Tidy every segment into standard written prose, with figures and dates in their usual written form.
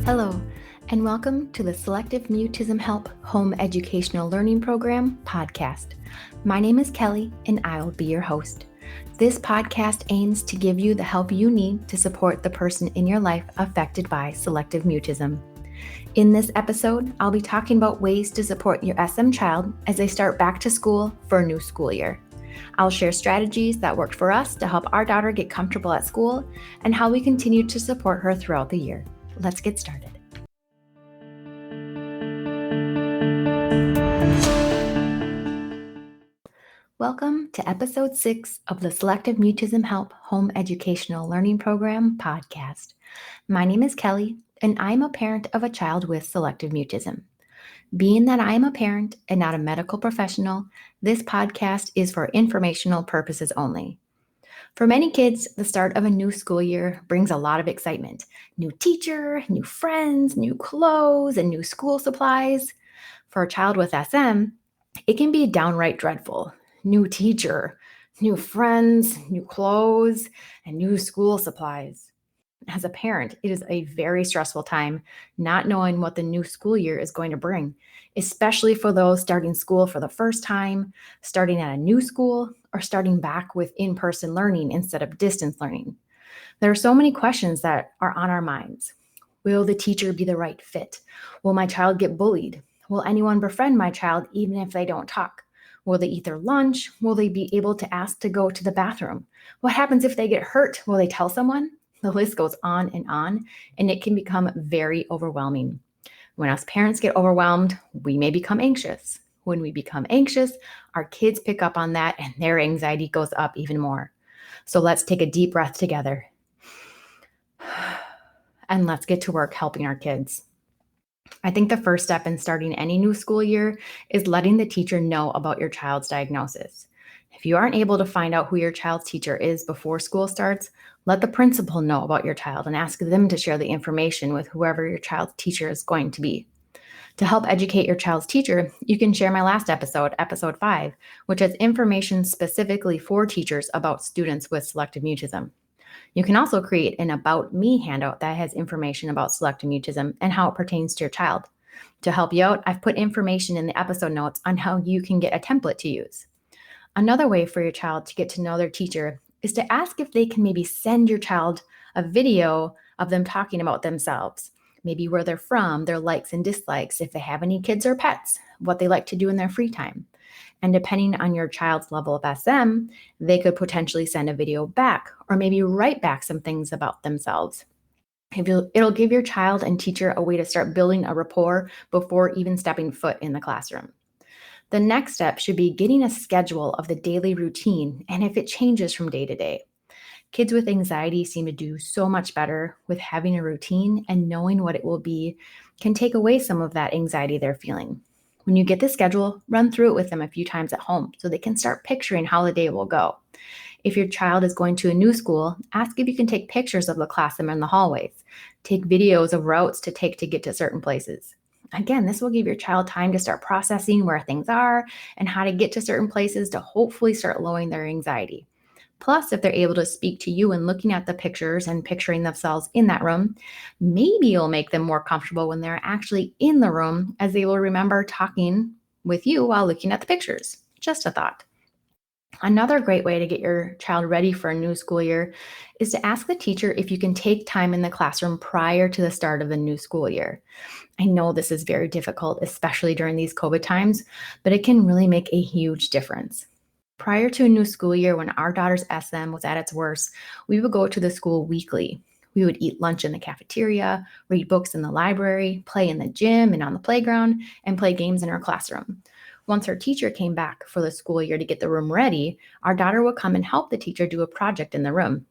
Hello, and welcome to the Selective Mutism Help Home Educational Learning Program podcast. My name is Kelly, and I will be your host. This podcast aims to give you the help you need to support the person in your life affected by selective mutism. In this episode, I'll be talking about ways to support your SM child as they start back to school for a new school year. I'll share strategies that worked for us to help our daughter get comfortable at school and how we continue to support her throughout the year. Let's get started. Welcome to episode 6 of the Selective Mutism Help Home Educational Learning Program podcast. My name is Kelly, and I'm a parent of a child with selective mutism. Being that I am a parent and not a medical professional, this podcast is for informational purposes only. For many kids, the start of a new school year brings a lot of excitement. New teacher, new friends, new clothes, and new school supplies. For a child with SM, it can be downright dreadful. New teacher, new friends, new clothes, and new school supplies. As a parent, it is a very stressful time not knowing what the new school year is going to bring, especially for those starting school for the first time, starting at a new school, or starting back with in-person learning instead of distance learning. There are so many questions that are on our minds. Will the teacher be the right fit? Will my child get bullied? Will anyone befriend my child even if they don't talk? Will they eat their lunch? Will they be able to ask to go to the bathroom? What happens if they get hurt? Will they tell someone? The list goes on, and it can become very overwhelming. When us parents get overwhelmed, we may become anxious. When we become anxious, our kids pick up on that and their anxiety goes up even more. So let's take a deep breath together. And let's get to work helping our kids. I think the first step in starting any new school year is letting the teacher know about your child's diagnosis. If you aren't able to find out who your child's teacher is before school starts, let the principal know about your child and ask them to share the information with whoever your child's teacher is going to be. To help educate your child's teacher, you can share my last episode, episode 5, which has information specifically for teachers about students with selective mutism. You can also create an About Me handout that has information about selective mutism and how it pertains to your child. To help you out, I've put information in the episode notes on how you can get a template to use. Another way for your child to get to know their teacher is to ask if they can maybe send your child a video of them talking about themselves, maybe where they're from, their likes and dislikes, if they have any kids or pets, what they like to do in their free time. And depending on your child's level of SM, they could potentially send a video back or maybe write back some things about themselves. It'll give your child and teacher a way to start building a rapport before even stepping foot in the classroom. The next step should be getting a schedule of the daily routine and if it changes from day to day. Kids with anxiety seem to do so much better with having a routine, and knowing what it will be can take away some of that anxiety they're feeling. When you get the schedule, run through it with them a few times at home so they can start picturing how the day will go. If your child is going to a new school, ask if you can take pictures of the classroom in the hallways. Take videos of routes to take to get to certain places. Again, this will give your child time to start processing where things are and how to get to certain places to hopefully start lowering their anxiety. Plus, if they're able to speak to you and looking at the pictures and picturing themselves in that room, maybe you'll make them more comfortable when they're actually in the room, as they will remember talking with you while looking at the pictures. Just a thought. Another great way to get your child ready for a new school year is to ask the teacher if you can take time in the classroom prior to the start of the new school year. I know this is very difficult, especially during these COVID times, but it can really make a huge difference. Prior to a new school year, when our daughter's SM was at its worst, we would go to the school weekly. We would eat lunch in the cafeteria, read books in the library, play in the gym and on the playground, and play games in our classroom. Once her teacher came back for the school year to get the room ready, our daughter would come and help the teacher do a project in the room.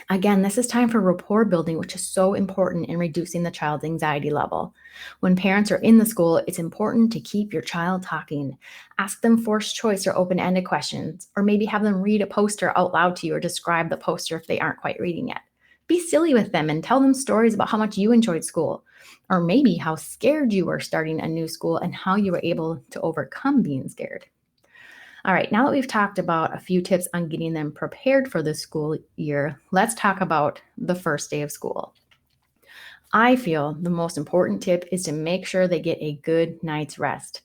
Again, this is time for rapport building, which is so important in reducing the child's anxiety level. When parents are in the school, it's important to keep your child talking. Ask them forced choice or open-ended questions, or maybe have them read a poster out loud to you or describe the poster if they aren't quite reading yet. Be silly with them and tell them stories about how much you enjoyed school, or maybe how scared you were starting a new school and how you were able to overcome being scared. All right, now that we've talked about a few tips on getting them prepared for the school year, let's talk about the first day of school. I feel the most important tip is to make sure they get a good night's rest.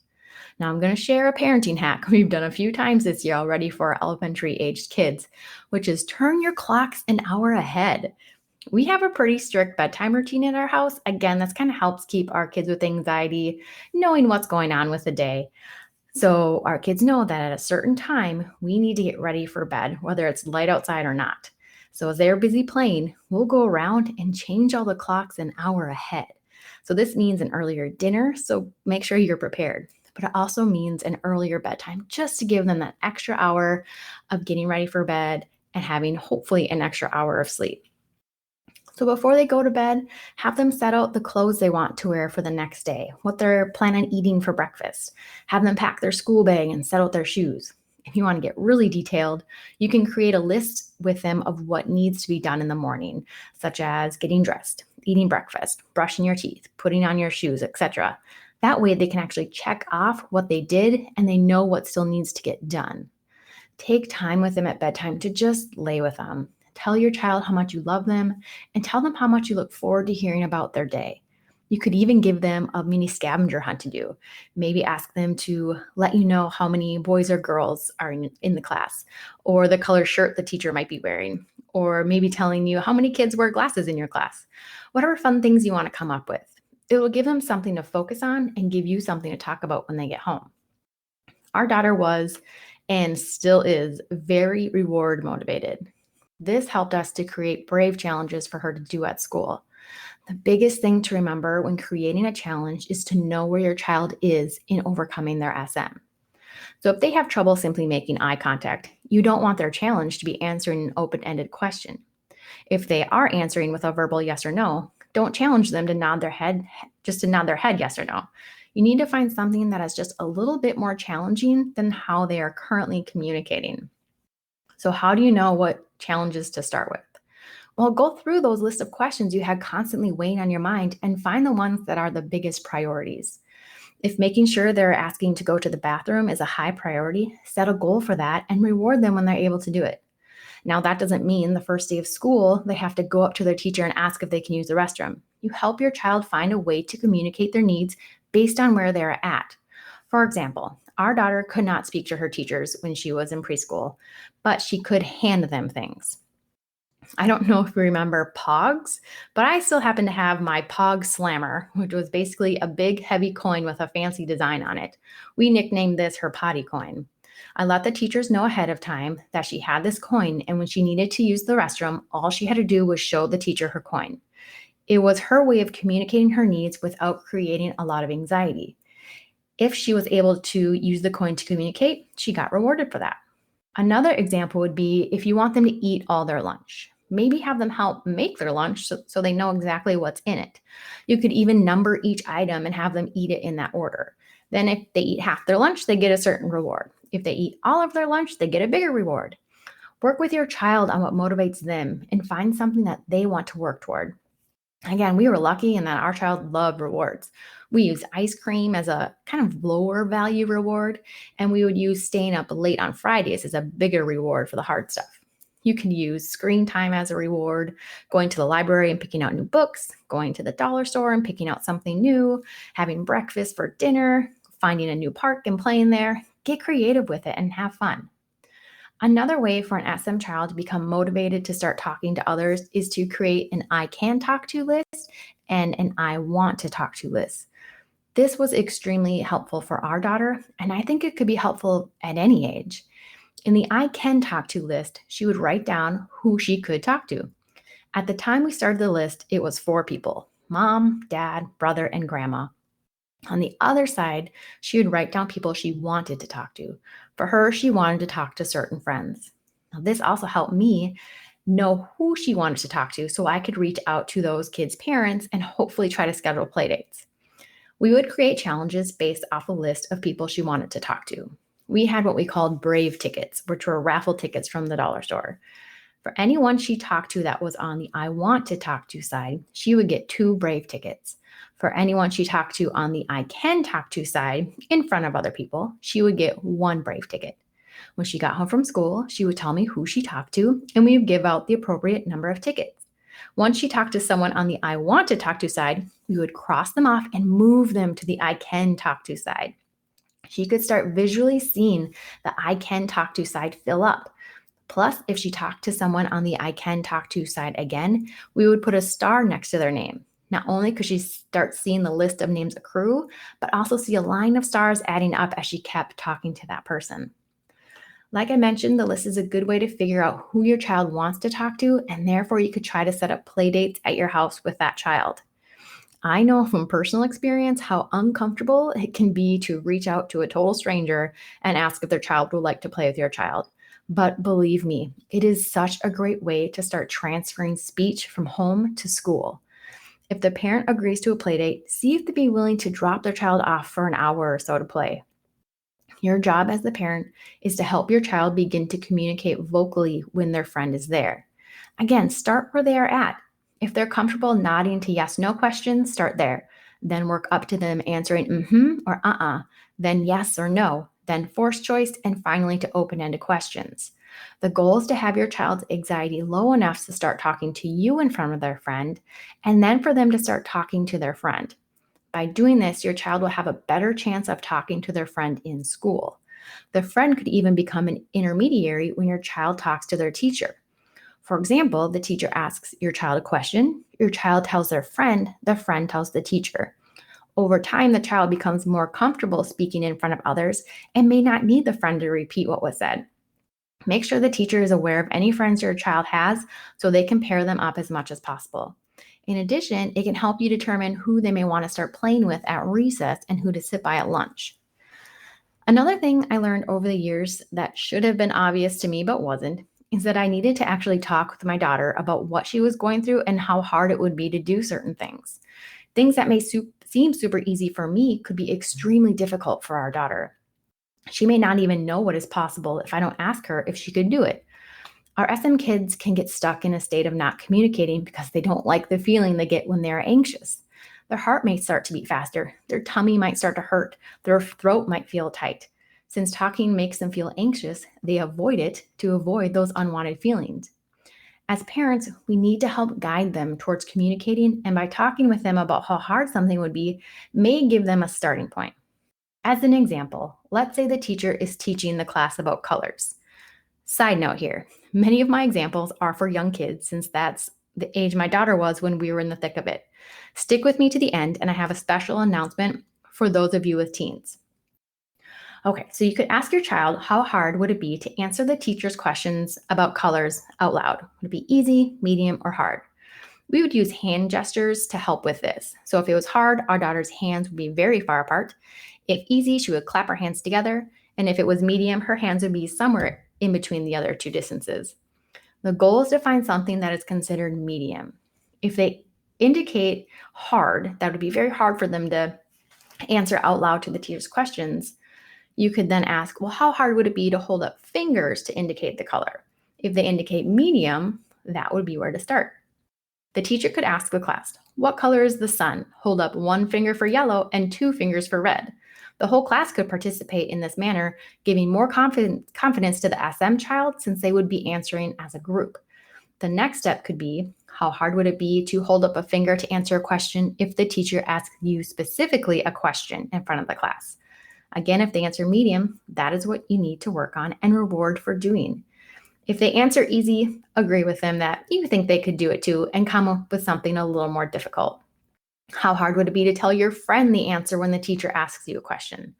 Now, I'm going to share a parenting hack we've done a few times this year already for our elementary aged kids, which is turn your clocks an hour ahead. We have a pretty strict bedtime routine in our house. Again, that's kind of helps keep our kids with anxiety, knowing what's going on with the day. So our kids know that at a certain time, we need to get ready for bed, whether it's light outside or not. So as they're busy playing, we'll go around and change all the clocks an hour ahead. So this means an earlier dinner, so make sure you're prepared. But it also means an earlier bedtime, just to give them that extra hour of getting ready for bed and having hopefully an extra hour of sleep. So before they go to bed, have them set out the clothes they want to wear for the next day, what they're planning on eating for breakfast. Have them pack their school bag and set out their shoes. If you want to get really detailed, you can create a list with them of what needs to be done in the morning, such as getting dressed, eating breakfast, brushing your teeth, putting on your shoes, etc. That way they can actually check off what they did and they know what still needs to get done. Take time with them at bedtime to just lay with them. Tell your child how much you love them and tell them how much you look forward to hearing about their day. You could even give them a mini scavenger hunt to do. Maybe ask them to let you know how many boys or girls are in the class, or the color shirt the teacher might be wearing, or maybe telling you how many kids wear glasses in your class. Whatever fun things you want to come up with. It will give them something to focus on and give you something to talk about when they get home. Our daughter was and still is very reward motivated. This helped us to create brave challenges for her to do at school. The biggest thing to remember when creating a challenge is to know where your child is in overcoming their SM. So if they have trouble simply making eye contact, you don't want their challenge to be answering an open-ended question. If they are answering with a verbal yes or no, don't challenge them to nod their head, just to nod their head yes or no. You need to find something that is just a little bit more challenging than how they are currently communicating. So how do you know what challenges to start with? Well, go through those lists of questions you had constantly weighing on your mind and find the ones that are the biggest priorities. If making sure they're asking to go to the bathroom is a high priority, set a goal for that and reward them when they're able to do it. Now, that doesn't mean the first day of school, they have to go up to their teacher and ask if they can use the restroom. You help your child find a way to communicate their needs based on where they're at. For example, our daughter could not speak to her teachers when she was in preschool, but she could hand them things. I don't know if you remember Pogs, but I still happen to have my Pog Slammer, which was basically a big, heavy coin with a fancy design on it. We nicknamed this her potty coin. I let the teachers know ahead of time that she had this coin, and when she needed to use the restroom, all she had to do was show the teacher her coin. It was her way of communicating her needs without creating a lot of anxiety. If she was able to use the coin to communicate, she got rewarded for that. Another example would be if you want them to eat all their lunch. Maybe have them help make their lunch so they know exactly what's in it. You could even number each item and have them eat it in that order. Then if they eat half their lunch, they get a certain reward. If they eat all of their lunch, they get a bigger reward. Work with your child on what motivates them and find something that they want to work toward. Again, we were lucky in that our child loved rewards. We used ice cream as a kind of lower value reward, and we would use staying up late on Fridays as a bigger reward for the hard stuff. You can use screen time as a reward, going to the library and picking out new books, going to the dollar store and picking out something new, having breakfast for dinner, finding a new park and playing there. Get creative with it and have fun. Another way for an SM child to become motivated to start talking to others is to create an I can talk to list and an I want to talk to list. This was extremely helpful for our daughter, and I think it could be helpful at any age. In the I can talk to list, she would write down who she could talk to. At the time we started the list, it was 4 people: mom, dad, brother, and grandma. On the other side, she would write down people she wanted to talk to. For her, she wanted to talk to certain friends. Now, this also helped me know who she wanted to talk to so I could reach out to those kids' parents and hopefully try to schedule play dates. We would create challenges based off a list of people she wanted to talk to. We had what we called brave tickets, which were raffle tickets from the dollar store. For anyone she talked to that was on the I want to talk to side, she would get 2 brave tickets. For anyone she talked to on the I can talk to side in front of other people, she would get 1 brave ticket. When she got home from school, she would tell me who she talked to, and we would give out the appropriate number of tickets. Once she talked to someone on the I want to talk to side, we would cross them off and move them to the I can talk to side. She could start visually seeing the I can talk to side fill up. Plus, if she talked to someone on the I can talk to side again, we would put a star next to their name. Not only could she start seeing the list of names accrue, but also see a line of stars adding up as she kept talking to that person. Like I mentioned, the list is a good way to figure out who your child wants to talk to, and therefore you could try to set up play dates at your house with that child. I know from personal experience how uncomfortable it can be to reach out to a total stranger and ask if their child would like to play with your child. But believe me, it is such a great way to start transferring speech from home to school. If the parent agrees to a play date, see if they'd be willing to drop their child off for an hour or so to play. Your job as the parent is to help your child begin to communicate vocally when their friend is there. Again, start where they are at. If they're comfortable nodding to yes, no questions, start there. Then work up to them answering mm-hmm or uh-uh, then yes or no, then forced choice, and finally to open-ended questions. The goal is to have your child's anxiety low enough to start talking to you in front of their friend, and then for them to start talking to their friend. By doing this, your child will have a better chance of talking to their friend in school. The friend could even become an intermediary when your child talks to their teacher. For example, the teacher asks your child a question, your child tells their friend, the friend tells the teacher. Over time, the child becomes more comfortable speaking in front of others and may not need the friend to repeat what was said. Make sure the teacher is aware of any friends your child has so they can pair them up as much as possible. In addition, it can help you determine who they may want to start playing with at recess and who to sit by at lunch. Another thing I learned over the years that should have been obvious to me but wasn't is that I needed to actually talk with my daughter about what she was going through and how hard it would be to do certain things. Things that may seem super easy for me could be extremely difficult for our daughter. She may not even know what is possible if I don't ask her if she could do it. Our SM kids can get stuck in a state of not communicating because they don't like the feeling they get when they're anxious. Their heart may start to beat faster, their tummy might start to hurt, their throat might feel tight. Since talking makes them feel anxious, they avoid it to avoid those unwanted feelings. As parents, we need to help guide them towards communicating, and by talking with them about how hard something would be, may give them a starting point. As an example, let's say the teacher is teaching the class about colors. Side note here, many of my examples are for young kids since that's the age my daughter was when we were in the thick of it. Stick with me to the end, and I have a special announcement for those of you with teens. Okay, so you could ask your child, how hard would it be to answer the teacher's questions about colors out loud? Would it be easy, medium, or hard? We would use hand gestures to help with this. So if it was hard, our daughter's hands would be very far apart. If easy, she would clap her hands together. And if it was medium, her hands would be somewhere in between the other two distances. The goal is to find something that is considered medium. If they indicate hard, that would be very hard for them to answer out loud to the teacher's questions. You could then ask, well, how hard would it be to hold up fingers to indicate the color? If they indicate medium, that would be where to start. The teacher could ask the class, what color is the sun? Hold up one finger for yellow and two fingers for red. The whole class could participate in this manner, giving more confidence to the SM child since they would be answering as a group. The next step could be, how hard would it be to hold up a finger to answer a question if the teacher asks you specifically a question in front of the class? Again, if they answer medium, that is what you need to work on and reward for doing. If they answer easy, agree with them that you think they could do it too and come up with something a little more difficult. How hard would it be to tell your friend the answer when the teacher asks you a question?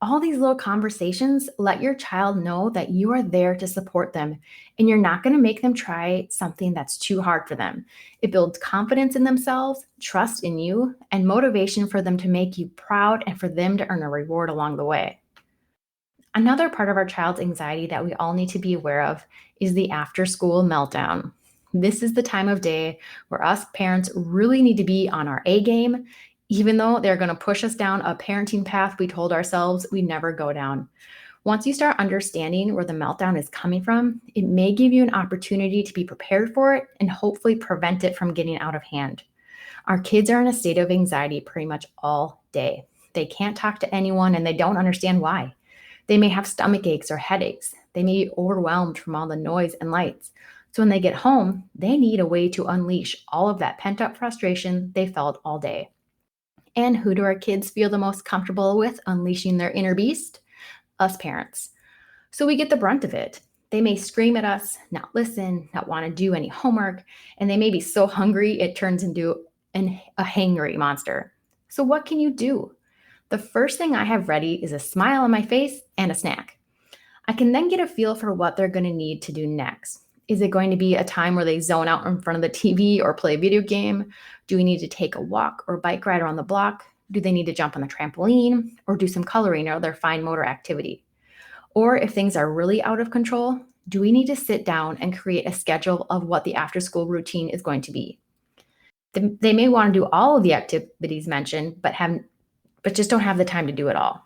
All these little conversations let your child know that you are there to support them and you're not going to make them try something that's too hard for them. It builds confidence in themselves, trust in you, and motivation for them to make you proud and for them to earn a reward along the way. Another part of our child's anxiety that we all need to be aware of is the after-school meltdown. This is the time of day where us parents really need to be on our A game, even though they're going to push us down a parenting path we told ourselves we'd never go down. Once you start understanding where the meltdown is coming from, it may give you an opportunity to be prepared for it and hopefully prevent it from getting out of hand. Our kids are in a state of anxiety pretty much all day. They can't talk to anyone and they don't understand why. They may have stomach aches or headaches. They may be overwhelmed from all the noise and lights. So when they get home, they need a way to unleash all of that pent-up frustration they felt all day. And who do our kids feel the most comfortable with unleashing their inner beast? Us parents. So we get the brunt of it. They may scream at us, not listen, not want to do any homework, and they may be so hungry it turns into a hangry monster. So what can you do? The first thing I have ready is a smile on my face and a snack. I can then get a feel for what they're going to need to do next. Is it going to be a time where they zone out in front of the TV or play a video game? Do we need to take a walk or bike ride around the block? Do they need to jump on the trampoline or do some coloring or other fine motor activity? Or if things are really out of control, do we need to sit down and create a schedule of what the after school routine is going to be? They may want to do all of the activities mentioned, but just don't have the time to do it all.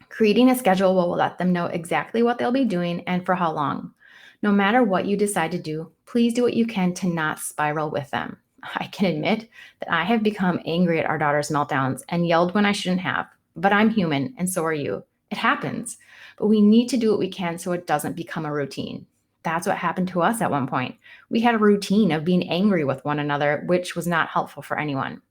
Creating a schedule will let them know exactly what they'll be doing and for how long. No matter what you decide to do, please do what you can to not spiral with them. I can admit that I have become angry at our daughter's meltdowns and yelled when I shouldn't have, but I'm human and so are you. It happens, but we need to do what we can so it doesn't become a routine. That's what happened to us at one point. We had a routine of being angry with one another, which was not helpful for anyone.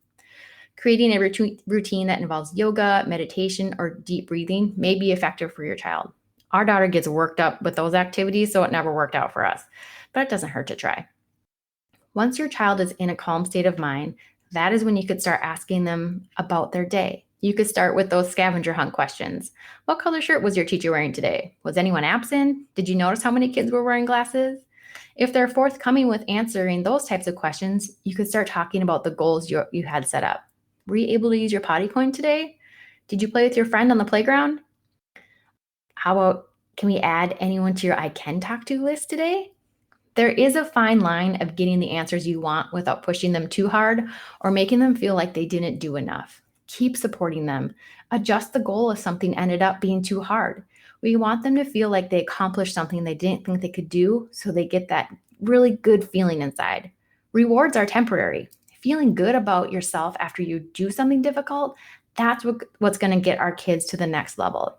Creating a routine that involves yoga, meditation, or deep breathing may be effective for your child. Our daughter gets worked up with those activities, so it never worked out for us, but it doesn't hurt to try. Once your child is in a calm state of mind, that is when you could start asking them about their day. You could start with those scavenger hunt questions. What color shirt was your teacher wearing today? Was anyone absent? Did you notice how many kids were wearing glasses? If they're forthcoming with answering those types of questions, you could start talking about the goals you had set up. Were you able to use your potty point today? Did you play with your friend on the playground? How about, can we add anyone to your I can talk to list today? There is a fine line of getting the answers you want without pushing them too hard or making them feel like they didn't do enough. Keep supporting them. Adjust the goal if something ended up being too hard. We want them to feel like they accomplished something they didn't think they could do, so they get that really good feeling inside. Rewards are temporary. Feeling good about yourself after you do something difficult, that's what's going to get our kids to the next level.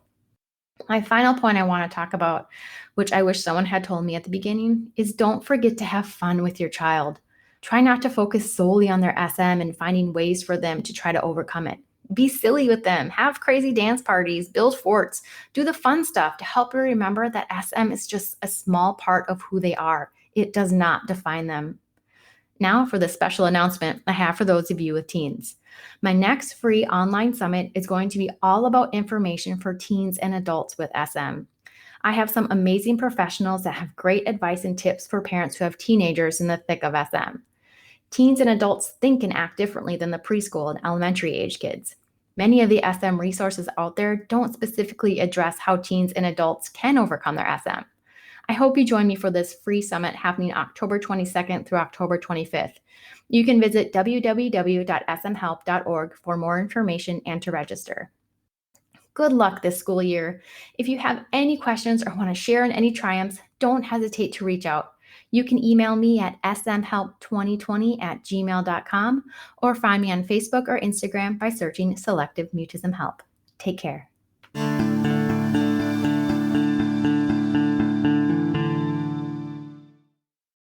My final point I want to talk about, which I wish someone had told me at the beginning, is don't forget to have fun with your child. Try not to focus solely on their SM and finding ways for them to try to overcome it. Be silly with them, have crazy dance parties, build forts, do the fun stuff to help you remember that SM is just a small part of who they are. It does not define them. Now for the special announcement I have for those of you with teens. My next free online summit is going to be all about information for teens and adults with SM. I have some amazing professionals that have great advice and tips for parents who have teenagers in the thick of SM. Teens and adults think and act differently than the preschool and elementary age kids. Many of the SM resources out there don't specifically address how teens and adults can overcome their SM. I hope you join me for this free summit happening October 22nd through October 25th. You can visit www.smhelp.org for more information and to register. Good luck this school year. If you have any questions or want to share in any triumphs, don't hesitate to reach out. You can email me at smhelp2020@gmail.com or find me on Facebook or Instagram by searching Selective Mutism Help. Take care.